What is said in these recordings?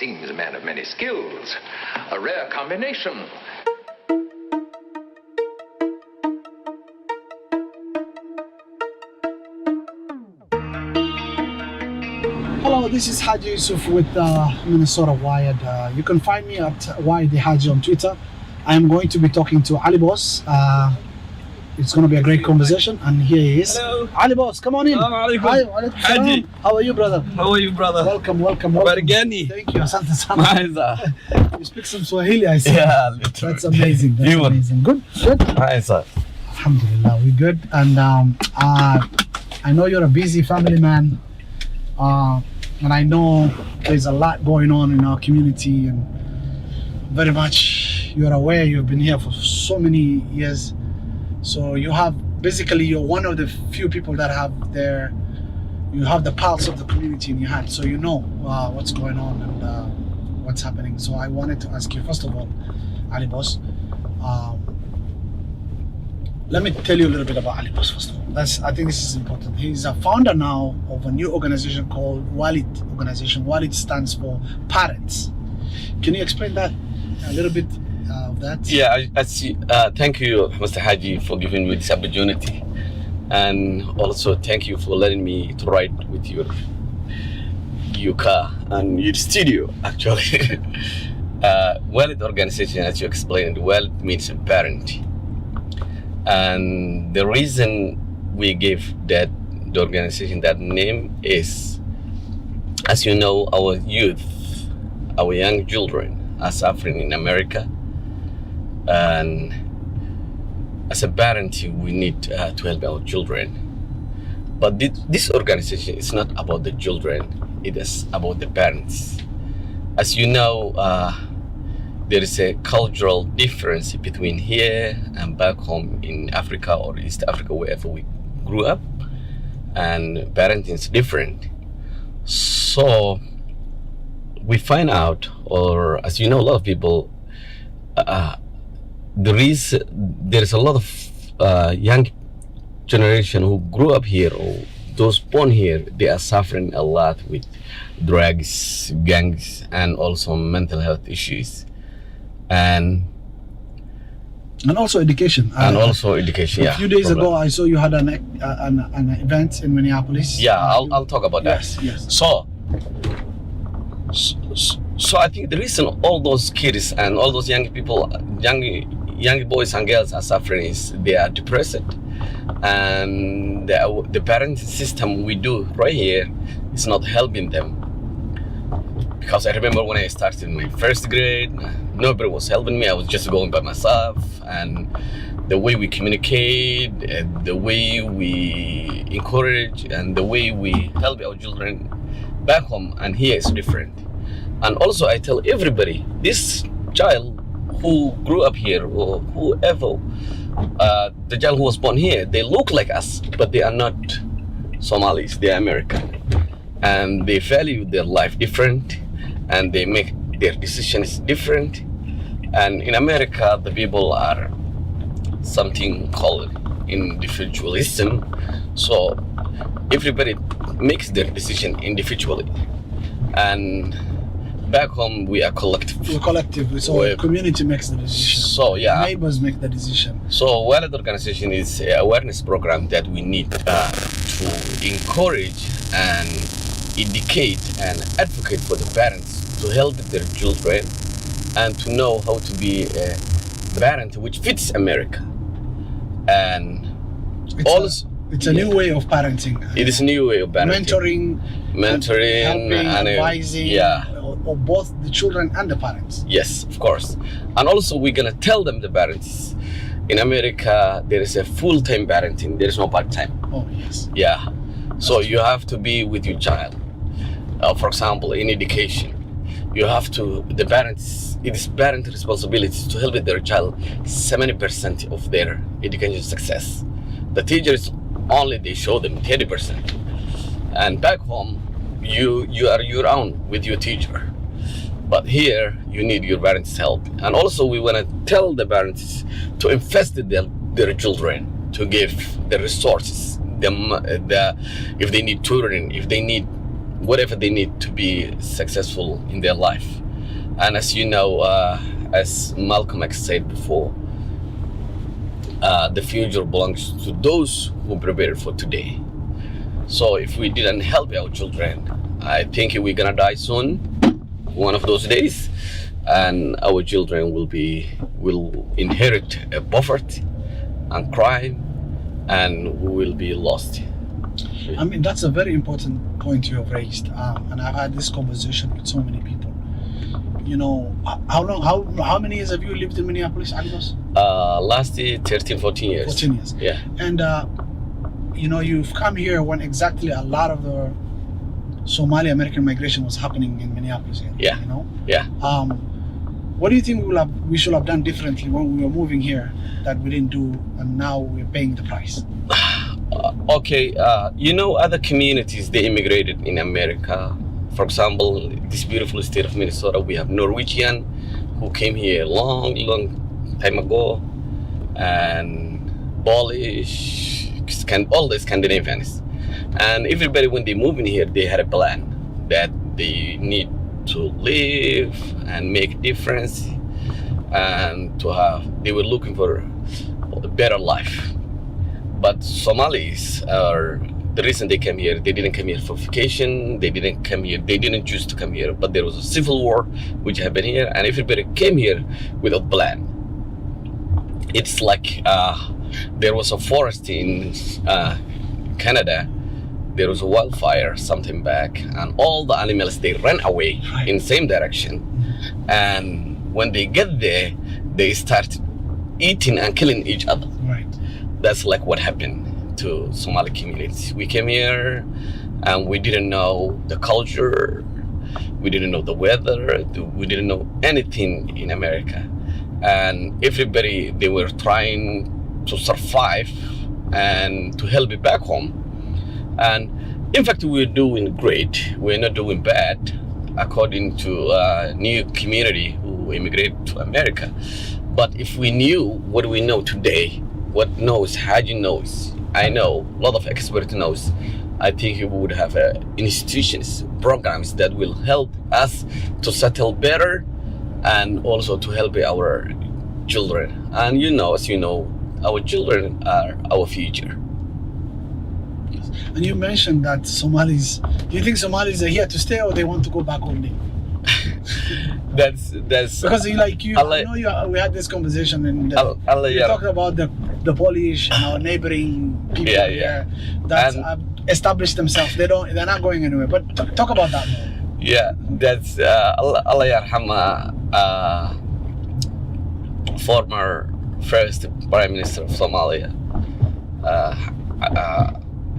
seems a man of many skills. A rare combination. Hello, this is Haji Yusuf with Minnesota Wired. You can find me at Walid Haji on Twitter. I am going to be talking to Alibos. It's going to be a great conversation, and here he is. Hello. Alibos, come on in. Assalamu alaikum. Hi, walaikum Haji. salam. How are you, brother? How are you, brother? Welcome. Barigani. Thank you. Asante sana. Maisa. You speak some Swahili, I see. Yeah, literally. That's amazing. That's You amazing. Good. Maisa. Alhamdulillah, we're good. And I know you're a busy family man. And I know there's a lot going on in our community, and very much you're aware you've been here for so many years. So you're one of the few people that you have the pulse of the community in your hand. So you know what's going on and what's happening. So I wanted to ask you, first of all, Alibos, let me tell you a little bit about Alibos first of all. I think this is important. He's a founder now of a new organization called Walid organization. Walid stands for parents. Can you explain that a little bit of that? Yeah, I see. Thank you, Mr. Haji, for giving me this opportunity. And also thank you for letting me to ride with your car and your studio, actually. Walid organization, as you explained, Walid means parent. And the reason we gave the organization that name is, as you know, our youth, our young children are suffering in America, and as a parent we need to help our children. But this organization is not about the children, it is about the parents. As you know, there is a cultural difference between here and back home in Africa or East Africa, wherever we grew up, and parenting is different. So we find out, or as you know, a lot of people, there is a lot of young generation who grew up here or those born here. They are suffering a lot with drugs, gangs, and also mental health issues. And also education. Yeah. A few days ago, I saw you had an event in Minneapolis. Yeah, I'll talk about that. Yes. So I think the reason all those kids and all those young people, young boys and girls are suffering is they are depressed, and the parenting system we do right here is not helping them. Because I remember when I started my first grade, nobody was helping me. I was just going by myself, and the way we communicate, the way we encourage, and the way we help our children back home and here is different. And also I tell everybody, this child who grew up here, or whoever, the child who was born here, they look like us, but they are not Somalis, they are American. And they value their life different, and they make their decisions different. And in America, the people are something called individualism. So everybody makes their decision individually. And back home, we are collective. We're collective, so the community makes the decision. So yeah, neighbors make the decision. So Walid organization is an awareness program that we need to encourage and educate and advocate for the parents to help their children and to know how to be a parent which fits America. And it's a new way of parenting. It is a new way of parenting. Mentoring, helping, and advising, of both the children and the parents. Yes, of course. And also we're gonna tell them, the parents, in America there is a full-time parenting, there is no part-time. Oh yes. Yeah. So you have to be with your child. For example, in education, you have to, the parents, it is parent responsibility to help their child 70% of their education success. The teachers only, they show them 30%. And back home, you are your own with your teacher. But here, you need your parents' help. And also, we want to tell the parents to invest in their children, to give the resources, if they need tutoring, if they need whatever they need to be successful in their life. And as you know, as Malcolm X said before, the future belongs to those who prepare for today. So if we didn't help our children, I think we're gonna die soon, one of those days, and our children will inherit poverty and crime, and we will be lost. I mean, that's a very important point you have raised, and I've had this conversation with so many people. You know, how many years have you lived in Minneapolis, Alibos? Last year, 13, 14 years. 14 years. Yeah. And you know, you've come here when exactly a lot of the Somali American migration was happening in Minneapolis. Yeah. You know. Yeah. What do you think we should have done differently when we were moving here that we didn't do, and now we're paying the price? Okay, you know, other communities, they immigrated in America. For example, this beautiful state of Minnesota, we have Norwegian who came here long time ago, and Polish, all the Scandinavians. And everybody, when they move in here, they had a plan that they need to live and make a difference, and they were looking for a better life. But Somalis the reason they came here, they didn't come here for vacation, they didn't choose to come here, but there was a civil war which happened here, and everybody came here with a plan. It's like there was a forest in Canada, there was a wildfire sometime back, and all the animals, they ran away in the same direction. And when they get there, they start eating and killing each other. Right. That's like what happened to Somali communities. We came here and we didn't know the culture, we didn't know the weather, we didn't know anything in America. And everybody, they were trying to survive and to help me back home. And in fact, we're doing great. We're not doing bad, according to a new community who immigrated to America. But if we knew what we know today, what knows Haji knows, I know, a lot of experts knows, I think we would have institutions, programs that will help us to settle better and also to help our children. And you know, as you know, our children are our future. Yes. And you mentioned that Somalis, do you think Somalis are here to stay or they want to go back home? That's because we had this conversation and you're talking about the Polish and our neighboring people here that established themselves. They're not going anywhere. But talk about that more. Yeah, that's Allah Yarhama, former first Prime Minister of Somalia,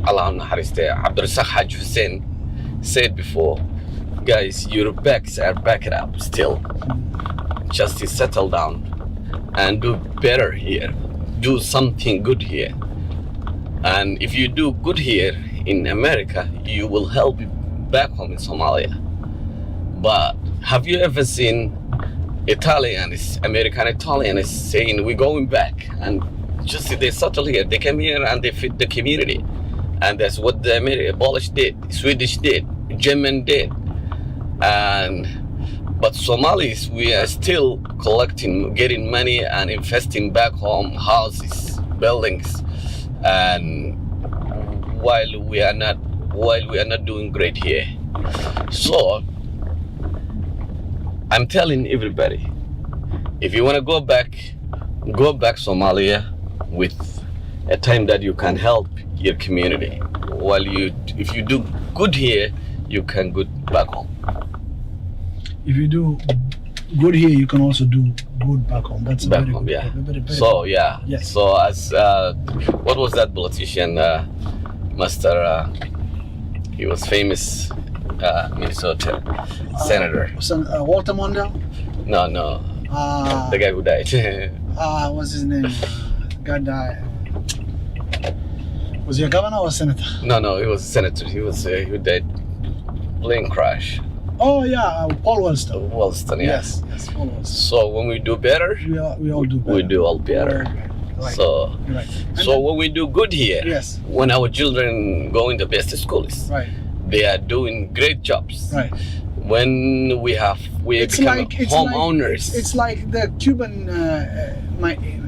Allah Nahariste, Abdirizak Haji Hussein, said before, guys, your backs are backed up still. Just settle down and do better here. Do something good here. And if you do good here in America, you will help back home in Somalia. But have you ever seen American Italians saying, we're going back? And just they settle here. They come here and they feed the community. And that's what the Polish did, Swedish did, German did. But Somalis, we are still collecting, getting money and investing back home, houses, buildings, and while we are not doing great here. So I'm telling everybody, if you want to go back Somalia with a time that you can help your community. If you do good here, you can go back home. If you do good here, you can also do good back home. That's back very home, good. yeah. Very So yeah. Yes. So as what was that politician, Master? He was famous, Minnesota senator. Walter Mondale? No. The guy who died. What's his name? God died. Was he a governor or a senator? No, he was a senator. He died plane crash. Oh yeah, Paul Wellstone. Wellstone, yeah. Yes, Paul Wellstone. So when we do better, we all do better. We do all better. Right. So, right. So when we do good here, yes, when our children go in the best schools, right, they are doing great jobs. Right. When we become homeowners. It's like the Cuban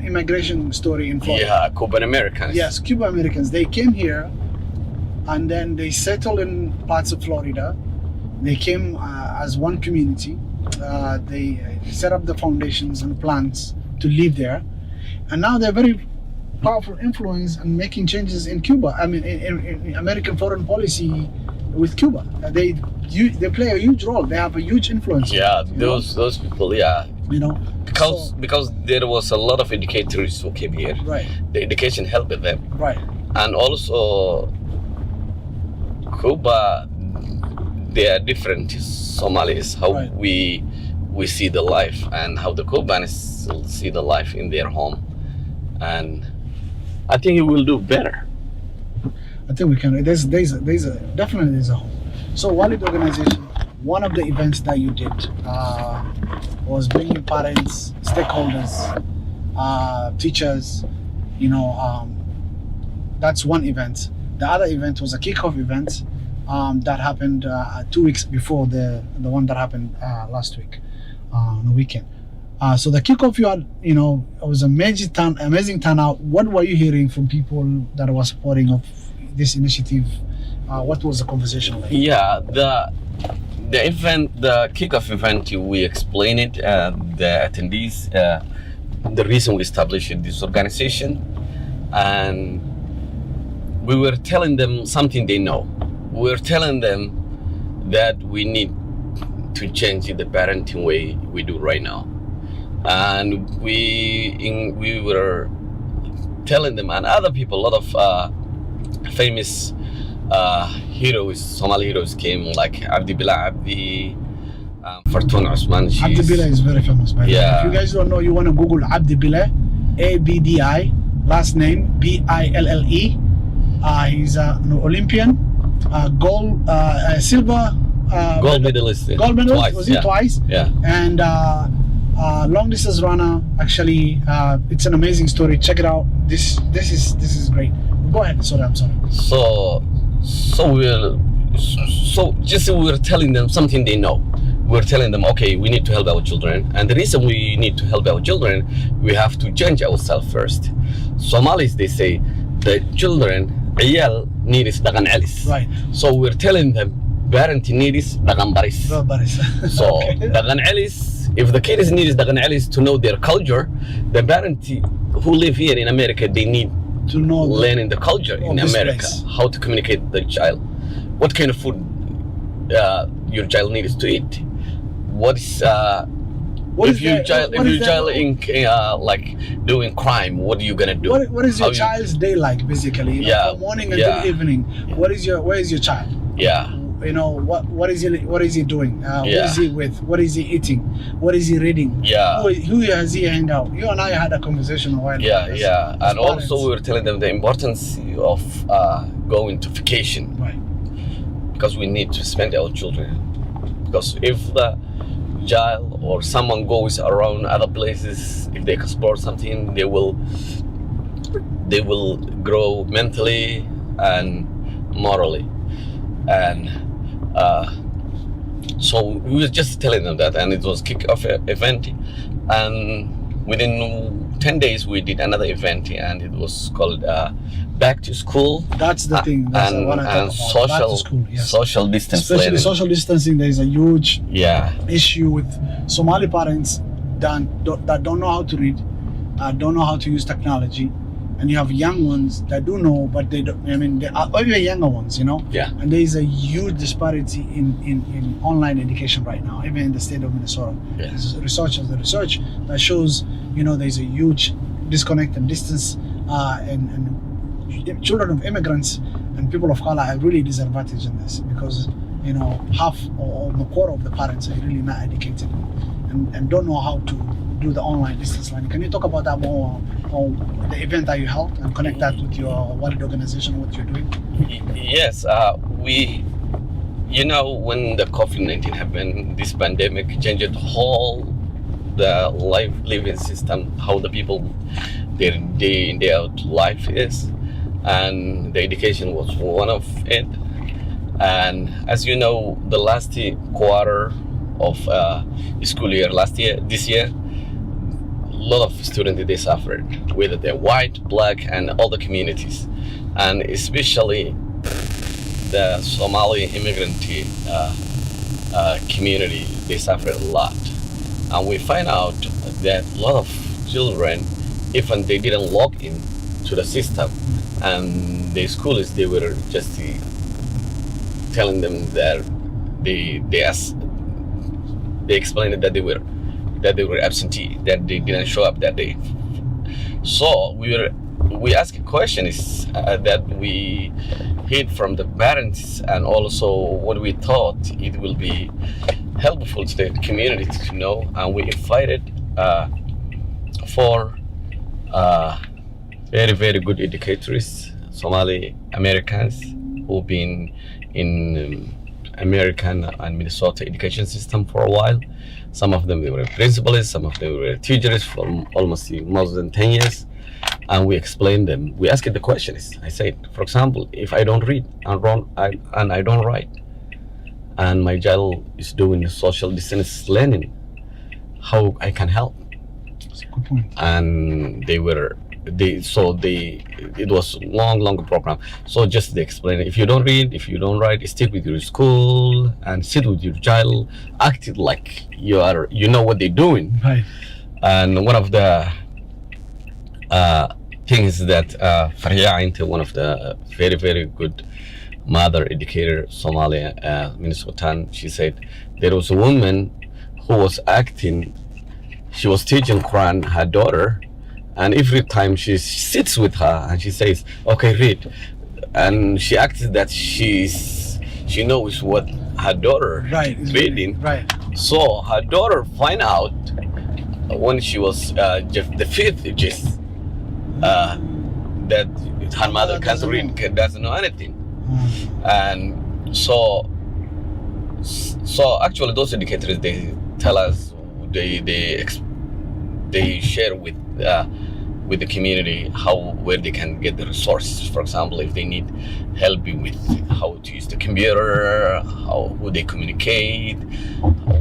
immigration story in Florida. Yeah, Cuban Americans. Yes, Cuban Americans. They came here, and then they settled in parts of Florida. They came as one community. They set up the foundations and plans to live there, and now they're very powerful influence and making changes in Cuba. I mean, in American foreign policy with Cuba, they play a huge role. They have a huge influence. Yeah, those people. Yeah, you know, because there was a lot of educators who came here. Right. The education helped them. Right. And also, Cuba, they are different Somalis. How right. we see the life and how the Cubans see the life in their home, and I think it will do better. I think we can. There's definitely a home. So Walid organization, one of the events that you did was bringing parents, stakeholders, teachers. You know, that's one event. The other event was a kickoff event that happened 2 weeks before the one that happened last week on the weekend. So the kickoff, you had, you know, it was amazing turnout. What were you hearing from people that were supporting of this initiative? What was the conversation like? Yeah, the event, the kickoff event, we explained it. The attendees, the reason we established this organization, and we were telling them something they know. We were telling them that we need to change the parenting way we do right now, and we were telling them and other people, a lot of famous heroes, Somali heroes came, like Abdirizak, Fartoon Osman. Abdirizak is very famous, by the way. Yeah. If you guys don't know, you want to Google Abdirizak, Abdi, last name Bille. He's an Olympian, silver, gold medalist. Gold medalist, twice. was it twice? Yeah. And long distance runner. Actually, it's an amazing story. Check it out. This is great. Go ahead. Sorry, I'm sorry. So we were telling them something they know. We're telling them, okay, we need to help our children, and the reason we need to help our children, we have to change ourselves first. Somalis, they say, the children, عيال needs dagan alis. Right. So we're telling them, parent needs dagan baris. So okay. dagan alis, if the kids need dagan alis to know their culture, the parent who live here in America, they need to know learning the culture in America, place. how to communicate with the child, what kind of food your child needs to eat, if your child like doing crime, what are you gonna do? What is your child's day like, basically? You know, Yeah. from morning until evening. Where is your child? Yeah. You know, what is he doing? What Yeah. is he with? What is he eating? What is he reading? Yeah. Who has he hang out? You and I had a conversation a while ago. And parents. also we were telling them the importance of going to vacation, Right. because we need to spend our children. Because if the child or someone goes around other places, if they explore something, they will grow mentally and morally. And so we were just telling them that, and it was kick-off event, and within 10 days we did another event, and it was called back to school. That's the thing. That's and what I talk about. social Back to school, yes. social distance Especially learning. social distancing. There is a huge Yeah. issue with Somali parents that don't know how to read, don't know how to use technology, and you have young ones that do know, but they don't. I mean, they are even younger ones, you know. Yeah. And there is a huge disparity in online education right now, even in the state of Minnesota. Yeah. There's research that shows, you know, there's a huge disconnect and distance, and children of immigrants and people of color are really disadvantaged in this, because, you know, half or a quarter of the parents are really not educated and don't know how to do the online distance learning. Can you talk about that more, or the event that you held, and connect that with your Walid organization, what you're doing? Yes, when the COVID-19 happened, this pandemic changed the living system, how the people, their day in day out life is, and the education was one of it. And as you know, the last quarter of school year this year, a lot of students they suffered, whether they're white, black, and all the communities, and especially the Somali immigrant community, they suffered a lot. And we find out that a lot of children, even they didn't log in to the system, and the schools they were just telling them that they explained that they were absentee, that they didn't show up that day. So we asked a question is that we heard from the parents, and also what we thought it will be helpful to the community to know, and we invited four very, very good educators, Somali Americans who've been in American and Minnesota education system for a while. Some of them they were principals, some of them were teachers for almost more than 10 years. And we explained them. We asked the questions. I said, for example, if I don't read and I don't write, and my child is doing social distance learning, how I can help? That's a good point. And it was long program. So just they explain, if you don't read, if you don't write, stick with your school and sit with your child, act it like you know what they're doing. Right. And one of the things that Faria into one of the very, very good mother educator, Somali Minnesotan, she said there was a woman who was acting, she was teaching Quran her daughter, and every time she sits with her and she says, okay, read, and she acts that she knows what her daughter is reading. Right. So her daughter find out when she was just the fifth just that her mother can't read, doesn't know anything. And so actually those educators, they tell us, they share with the community where they can get the resources. For example, if they need help with how to use the computer, how they communicate,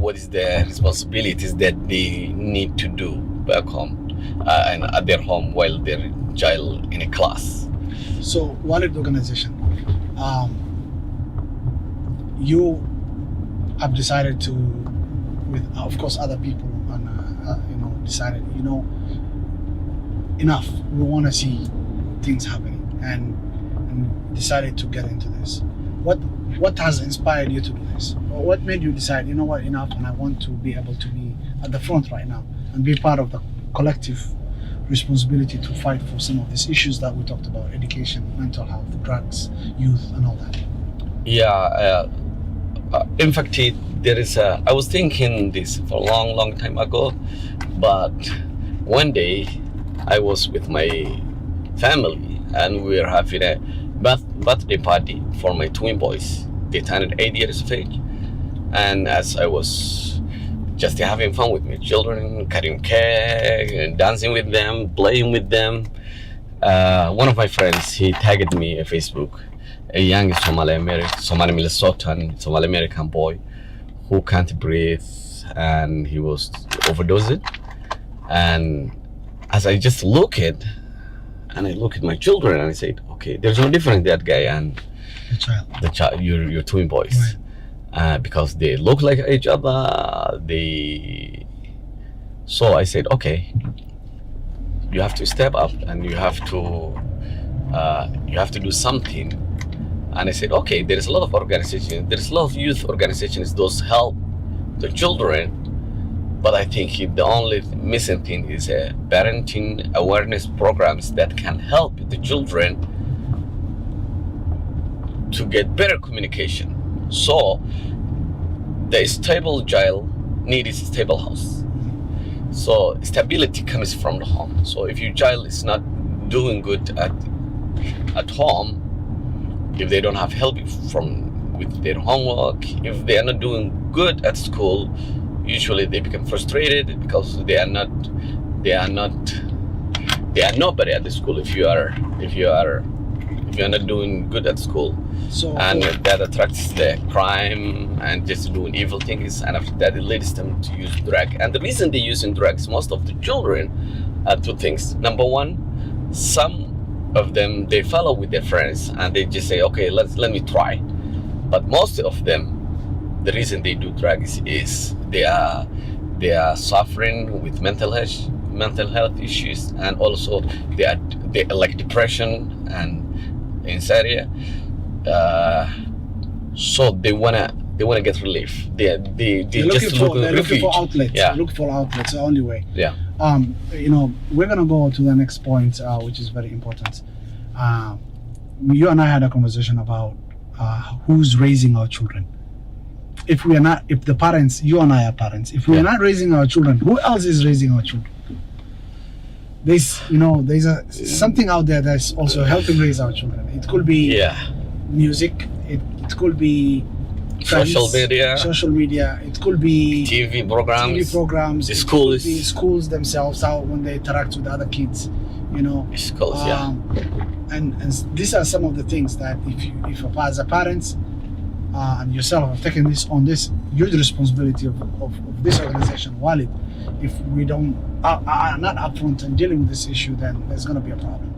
what is the responsibilities that they need to do back home and at their home while their child in a class. So Walid organization, you have decided to, with of course other people, and decided, enough, we want to see things happening, and decided to get into this. What has inspired you to do this? Or what made you decide, enough, and I want to be able to be at the front right now and be part of the collective responsibility to fight for some of these issues that we talked about: education, mental health, drugs, youth, and all that? Yeah, in fact, there is I was thinking this for a long time ago, but one day I was with my family and we were having a birthday party for my twin boys. They turned 8 years of age, and as I was just having fun with my children, cutting cake and dancing with them, playing with them, one of my friends, he tagged me on Facebook, a young Somali Minnesotan, Somali American boy who can't breathe, and he was overdosed. And as I just look at my children, and I said, okay, there's no difference that guy and the child, your twin boys. Right. Because they look like each other. So I said, okay, you have to step up and you have to do something. And I said, okay, there's a lot of organizations, there's a lot of youth organizations, those help the children. But I think the only missing thing is parenting awareness programs that can help the children to get better communication. So the stable child needs a stable house. So stability comes from the home. So if your child is not doing good at home, if they don't have help with their homework, if they are not doing good at school, usually they become frustrated because they are nobody at the school. If if you're not doing good at school. So And that attracts the crime and just doing evil things, and after that it leads them to use drug. And the reason they're using drugs, most of the children, are two things. Number one, some of them, they follow with their friends and they just say, okay, let me try. But most of them, the reason they do drugs is they are suffering with mental health issues, and also they like depression and anxiety. So they wanna get relief. They're just looking for outlets. Yeah. Look for outlets. The only way. Yeah. We're gonna go to the next point, which is very important. You and I had a conversation about who's raising our children. If the parents, you and I are parents, if we are not raising our children, who else is raising our children? There's something out there that's also helping raise our children. It could be music. It could be friends, social media. It could be TV programs. The schools. The schools themselves, how when they interact with other kids, Schools, and these are some of the things that if as a parent and yourself have taken this huge responsibility of this organization, Walid, if we are not upfront and dealing with this issue, then there's going to be a problem.